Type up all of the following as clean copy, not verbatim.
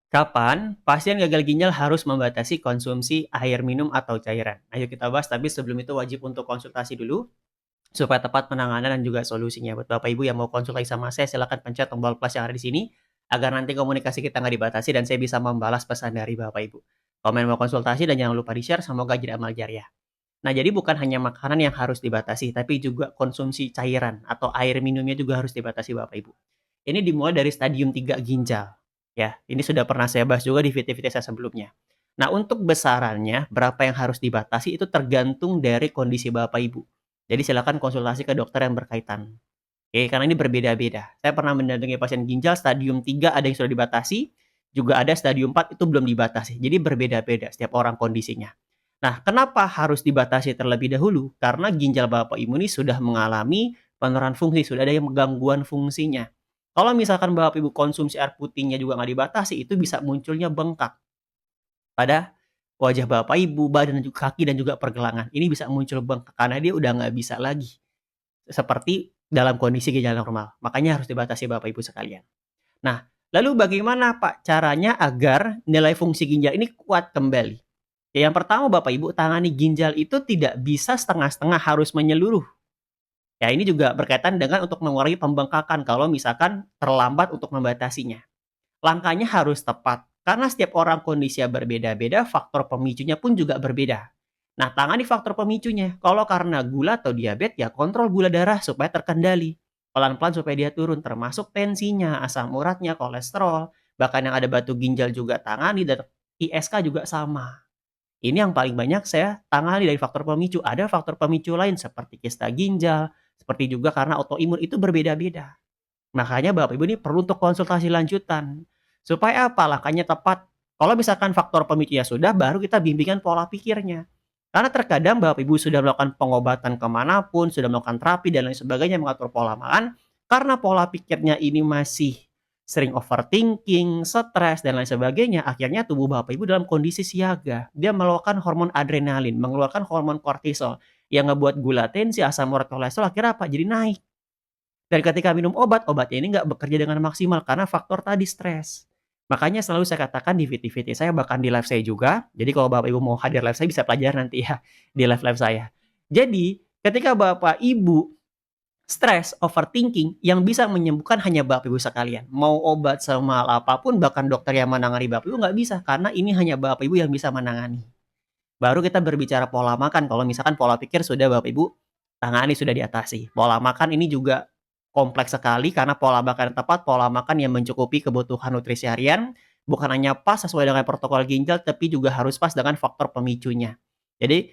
Kapan pasien gagal ginjal harus membatasi konsumsi air minum atau cairan? Ayo kita bahas, tapi sebelum itu wajib untuk konsultasi dulu supaya tepat penanganan dan juga solusinya. Buat Bapak Ibu yang mau konsultasi sama saya, silakan pencet tombol plus yang ada di sini agar nanti komunikasi kita nggak dibatasi dan saya bisa membalas pesan dari Bapak Ibu. Komen mau konsultasi dan jangan lupa di-share, semoga jadi amal jariah. Nah, jadi bukan hanya makanan yang harus dibatasi, tapi juga konsumsi cairan atau air minumnya juga harus dibatasi Bapak Ibu. Ini dimulai dari stadium 3 ginjal. Ya, ini sudah pernah saya bahas juga di video-video saya sebelumnya. Nah, untuk besarannya, berapa yang harus dibatasi itu tergantung dari kondisi Bapak Ibu. Jadi silakan konsultasi ke dokter yang berkaitan. Oke, karena ini berbeda-beda. Saya pernah mendampingi pasien ginjal stadium 3 ada yang sudah dibatasi, juga ada stadium 4 itu belum dibatasi. Jadi berbeda-beda setiap orang kondisinya. Nah, kenapa harus dibatasi terlebih dahulu? Karena ginjal Bapak Ibu ini sudah mengalami penurunan fungsi, sudah ada yang gangguan fungsinya. Kalau misalkan Bapak Ibu konsumsi air putihnya juga nggak dibatasi, itu bisa munculnya bengkak pada wajah Bapak Ibu, badan dan juga kaki dan juga pergelangan. Ini bisa muncul bengkak karena dia udah nggak bisa lagi seperti dalam kondisi ginjal normal. Makanya harus dibatasi Bapak Ibu sekalian. Nah, lalu bagaimana Pak caranya agar nilai fungsi ginjal ini kuat kembali? Ya, yang pertama Bapak Ibu, tangani ginjal itu tidak bisa setengah-setengah, harus menyeluruh. Ya, ini juga berkaitan dengan untuk mengurangi pembengkakan kalau misalkan terlambat untuk membatasinya. Langkahnya harus tepat, karena setiap orang kondisinya berbeda-beda, faktor pemicunya pun juga berbeda. Nah, tangani faktor pemicunya. Kalau karena gula atau diabetes, ya kontrol gula darah supaya terkendali. Pelan-pelan supaya dia turun, termasuk tensinya, asam uratnya, kolesterol, bahkan yang ada batu ginjal juga tangani, dan ISK juga sama. Ini yang paling banyak saya tangani dari faktor pemicu. Ada faktor pemicu lain seperti kista ginjal, seperti juga karena autoimun itu berbeda-beda. Makanya Bapak Ibu ini perlu untuk konsultasi lanjutan. Supaya apa? Langkahnya tepat. Kalau misalkan faktor pemicunya sudah, baru kita bimbingan pola pikirnya. Karena terkadang Bapak Ibu sudah melakukan pengobatan kemanapun, sudah melakukan terapi dan lain sebagainya, mengatur pola makan, karena pola pikirnya ini masih sering overthinking, stres, dan lain sebagainya, akhirnya tubuh Bapak Ibu dalam kondisi siaga. Dia melakukan hormon adrenalin, mengeluarkan hormon kortisol, yang ngebuat gula, tensi, asam urat, kolesterol akhirnya apa? Jadi naik. Dan ketika minum obat, obatnya ini nggak bekerja dengan maksimal karena faktor tadi stres. Makanya selalu saya katakan di VT-VT saya, bahkan di live saya juga, jadi kalau Bapak Ibu mau hadir live saya bisa pelajari nanti ya di live-live saya. Jadi, ketika Bapak Ibu stres, overthinking, yang bisa menyembuhkan hanya Bapak Ibu sekalian. Mau obat semahal apapun, bahkan dokter yang menangani Bapak Ibu nggak bisa, karena ini hanya Bapak Ibu yang bisa menangani. Baru kita berbicara pola makan, kalau misalkan pola pikir sudah Bapak Ibu tangani, sudah diatasi. Pola makan ini juga kompleks sekali karena pola makan yang tepat, pola makan yang mencukupi kebutuhan nutrisi harian, bukan hanya pas sesuai dengan protokol ginjal, tapi juga harus pas dengan faktor pemicunya. Jadi,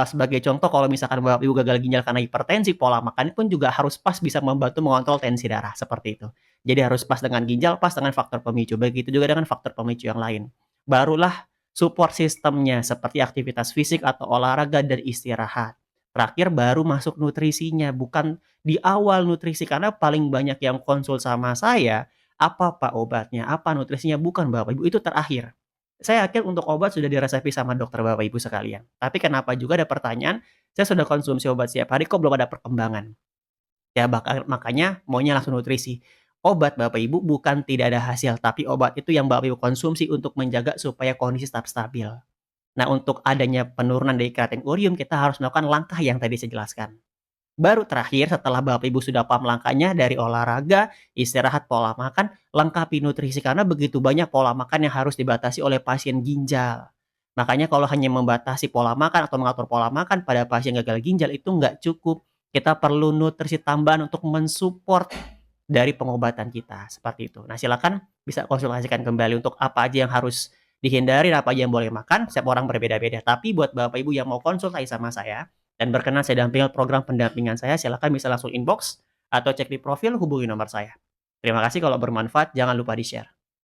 sebagai contoh kalau misalkan Bapak Ibu gagal ginjal karena hipertensi, pola makan pun juga harus pas bisa membantu mengontrol tensi darah, seperti itu. Jadi harus pas dengan ginjal, pas dengan faktor pemicu, begitu juga dengan faktor pemicu yang lain. Barulah support sistemnya seperti aktivitas fisik atau olahraga dan istirahat. Terakhir baru masuk nutrisinya, bukan di awal nutrisi, karena paling banyak yang konsul sama saya, "Apa Pak obatnya? Apa nutrisinya?" Bukan Bapak Ibu, itu terakhir. Saya yakin untuk obat sudah diresepi sama dokter Bapak Ibu sekalian. Tapi kenapa juga ada pertanyaan, "Saya sudah konsumsi obat setiap hari kok belum ada perkembangan?" Ya makanya maunya langsung nutrisi. Obat Bapak Ibu bukan tidak ada hasil, tapi obat itu yang Bapak Ibu konsumsi untuk menjaga supaya kondisi tetap stabil. Nah, untuk adanya penurunan dari kreatin urium, kita harus melakukan langkah yang tadi saya jelaskan. Baru terakhir setelah Bapak Ibu sudah paham langkahnya dari olahraga, istirahat, pola makan, lengkapi nutrisi karena begitu banyak pola makan yang harus dibatasi oleh pasien ginjal. Makanya kalau hanya membatasi pola makan atau mengatur pola makan pada pasien gagal ginjal itu nggak cukup. Kita perlu nutrisi tambahan untuk mensupport dari pengobatan kita, seperti itu. Nah, silakan bisa konsultasikan kembali untuk apa aja yang harus dihindari dan apa aja yang boleh makan, setiap orang berbeda-beda. Tapi buat Bapak Ibu yang mau konsultasi sama saya dan berkenan saya dampingi program pendampingan saya, silakan bisa langsung inbox atau cek di profil, hubungi nomor saya. Terima kasih, kalau bermanfaat jangan lupa di-share.